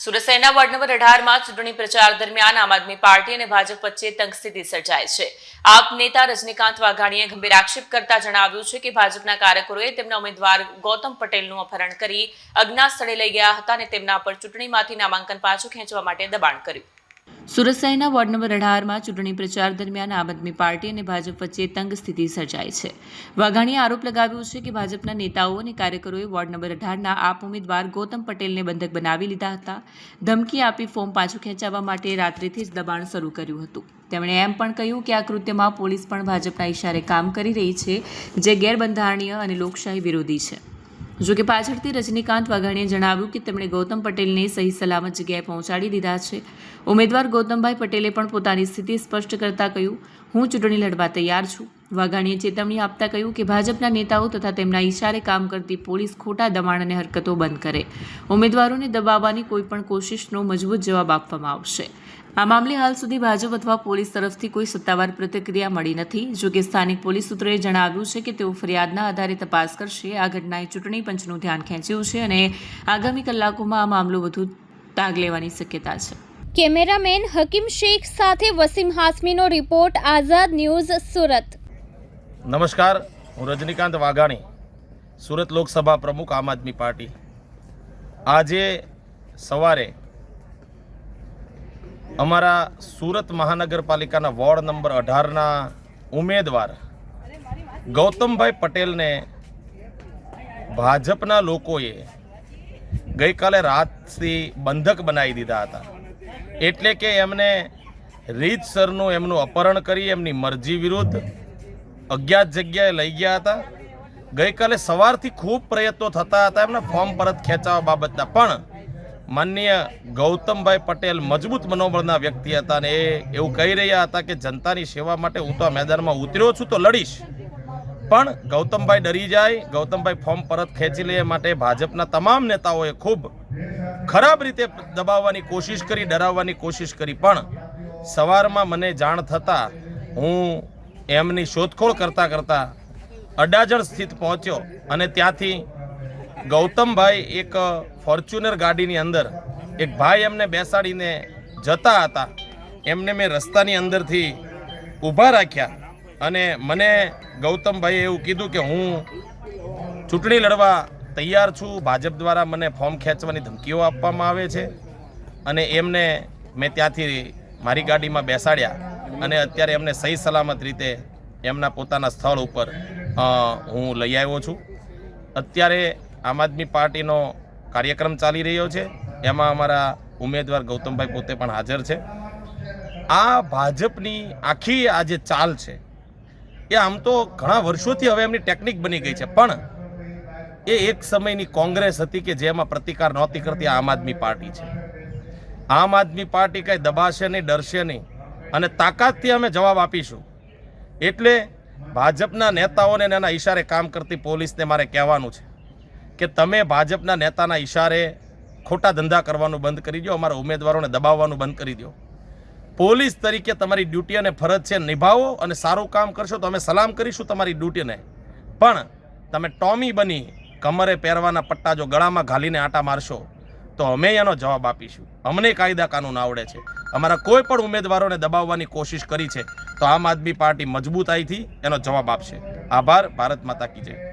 સુરત શહેરના ward number 18 માં ચૂંટણી પ્રચાર દરમિયાન આમ આદમી પાર્ટી અને ભાજપ વચ્ચે તંગસ્થિતિ સર્જાઈ છે। આપ નેતા રજનીકાંત વાઘાણીએ ગંભીર આક્ષેપ કરતા જણાવ્યું છે કે ભાજપના કાર્યકરોએ તેમના ઉમેદવાર ગૌતમ પટેલનું અપહરણ કરી અજ્ઞાત સ્થળે લઈ ગયા હતા અને તેમના પર ચૂંટણીમાંથી નામાંકન પાછું ખેંચવા માટે દબાણ કર્યું। સુરત શહેરના વોર્ડ નંબર 18 માં ચૂંટણી પ્રચાર દરમિયાન આમ આદમી પાર્ટી અને ભાજપ વચ્ચે તંગ સ્થિતિ સર્જાઈ છે। વાઘાણીએ આરોપ લગાવ્યો છે કે ભાજપના નેતાઓ અને કાર્યકરોએ વોર્ડ નંબર 18ના આપ ઉમેદવાર ગૌતમ પટેલને બંધક બનાવી લીધા હતા। ધમકી આપી ફોર્મ પાછું ખેંચવા માટે રાત્રિથી જ દબાણ શરૂ કર્યું હતું। તેમણે એમ પણ કહ્યું કે આ કૃત્યમાં પોલીસ પણ ભાજપના ઇશારે કામ કરી રહી છે, જે ગેરબંધારણીય અને લોકશાહી વિરોધી છે। જોકે પાછળથી રજનીકાંત વાઘાણીએ જણાવ્યું કે તેમણે ગૌતમ પટેલને સહી સલામત જગ્યાએ પહોંચાડી દીધા છે। ઉમેદવાર ગૌતમભાઈ પટેલે પણ પોતાની સ્થિતિ સ્પષ્ટ કરતા કહ્યું, હું ચૂંટણી લડવા તૈયાર છું। વાઘાણીએ ચેતવણી આપતા કહ્યું કે ભાજપના નેતાઓ તથા તેમના ઇશારે કામ કરતી પોલીસ ખોટા દબાણ અને હરકતો બંધ કરે, ઉમેદવારોને દબાવવાની કોઈપણ કોશિશનો મજબૂત જવાબ આપવામાં આવશે। આ મામલે હાલ સુધી ભાજપ અથવા પોલીસ તરફથી કોઈ સત્તાવાર પ્રતિક્રિયા મળી નથી। જોકે સ્થાનિક પોલીસ સૂત્રોએ જણાવ્યું છે કે તેઓ ફરિયાદના આધારે તપાસ કરશે। આ ઘટનાએ ચૂંટણી પંચનું ધ્યાન ખેંચ્યું છે અને આગામી કલાકોમાં આ મામલો વધુ તાગ લેવાની શક્યતા છે। કેમેરામેન હકીમ શેખ સાથે વસીમ હાસમીનો રિપોર્ટ, આઝાદ ન્યૂઝ, સુરત। નમસ્કાર, હું રજનીકાંત વાઘાણી, સુરત લોકસભા પ્રમુખ, આમ આદમી પાર્ટી। આજે સવારે અમારા સુરત મહાનગરપાલિકાના વોર્ડ નંબર 18ના ઉમેદવાર ગૌતમભાઈ પટેલને ભાજપના લોકોએ ગઈકાલે રાતથી બંધક બનાવી દીધા હતા। એટલે કે એમને રીતસરનું એમનું અપહરણ કરી એમની મરજી વિરુદ્ધ અજ્ઞાત જગ્યાએ લઈ ગયા હતા। ગઈકાલે સવારથી ખૂબ પ્રયત્નો થતા હતા એમના ફોર્મ પરત ખેંચવા બાબતના, પણ માનનીય ગૌતમભાઈ પટેલ મજબૂત મનોબળના વ્યક્તિ હતા અને એ એવું કહી રહ્યા હતા કે જનતાની સેવા માટે હું તો આ મેદાનમાં ઉતર્યો છું તો લડીશ, પણ ગૌતમભાઈ ડરી જાય, ગૌતમભાઈ ફોર્મ પરત ખેંચી લે માટે ભાજપના તમામ નેતાઓએ ખૂબ ખરાબ રીતે દબાવવાની કોશિશ કરી, ડરાવવાની કોશિશ કરી। પણ સવારમાં મને જાણ થતાં હું એમની શોધખોળ કરતાં કરતાં અડાજણ સ્થિત પહોંચ્યો અને ત્યાંથી ગૌતમભાઈ એક ફોર્ચ્યુનર ગાડીની અંદર એક ભાઈ એમને બેસાડીને જતા હતા, એમને મેં રસ્તાની અંદરથી ઊભા રાખ્યા અને મને ગૌતમભાઈએ એવું કીધું કે હું ચૂંટણી લડવા તૈયાર છું, ભાજપ દ્વારા મને ફોર્મ ખેંચવાની ધમકીઓ આપવામાં આવે છે અને એમને મેં ત્યાંથી મારી ગાડીમાં બેસાડ્યા અને અત્યારે એમને સહી સલામત રીતે એમના પોતાના સ્થળ ઉપર હું લઈ આવ્યો છું। અત્યારે આમ આદમી પાર્ટીનો કાર્યક્રમ ચાલી રહ્યો છે, એમાં અમારા ઉમેદવાર ગૌતમભાઈ પોતે પણ હાજર છે। આ ભાજપની આખી આ જે ચાલ છે એ આમ તો ઘણા વર્ષોથી હવે એમની ટેકનિક બની ગઈ છે, પણ એ એક સમયની કોંગ્રેસ હતી કે જેમાં પ્રતિકાર નહોતી કરતી, આમ આદમી પાર્ટી છે। આમ આદમી પાર્ટી કંઈ દબાશે નહીં, ડરશે નહીં અને તાકાતથી અમે જવાબ આપીશું। એટલે ભાજપના નેતાઓને એના ઈશારે કામ કરતી પોલીસને મારે કહેવાનું છે કે તમે ભાજપના નેતાના ઈશારે ખોટા ધંધા કરવાનું બંધ કરી દો, અમારા ઉમેદવારોને દબાવવાનું બંધ કરી દો। પોલીસ તરીકે તમારી ડ્યુટી અને ફરજ છે, નિભાવો અને સારું કામ કરશો તો અમે સલામ કરીશું તમારી ડ્યુટીને। પણ તમે ટોમી બની કમરે પહેરવાના પટ્ટા જો ગળામાં ઘાલીને આટા મારશો તો અમે એનો જવાબ આપીશું। અમને કાયદા કાનૂન આવડે છે, અમારા કોઈ પણ ઉમેદવારોને દબાવવાની કોશિશ કરી છે તો આમ આદમી પાર્ટી મજબૂતાઈથી એનો જવાબ આપશે। આભાર। ભારત માતા કી જય।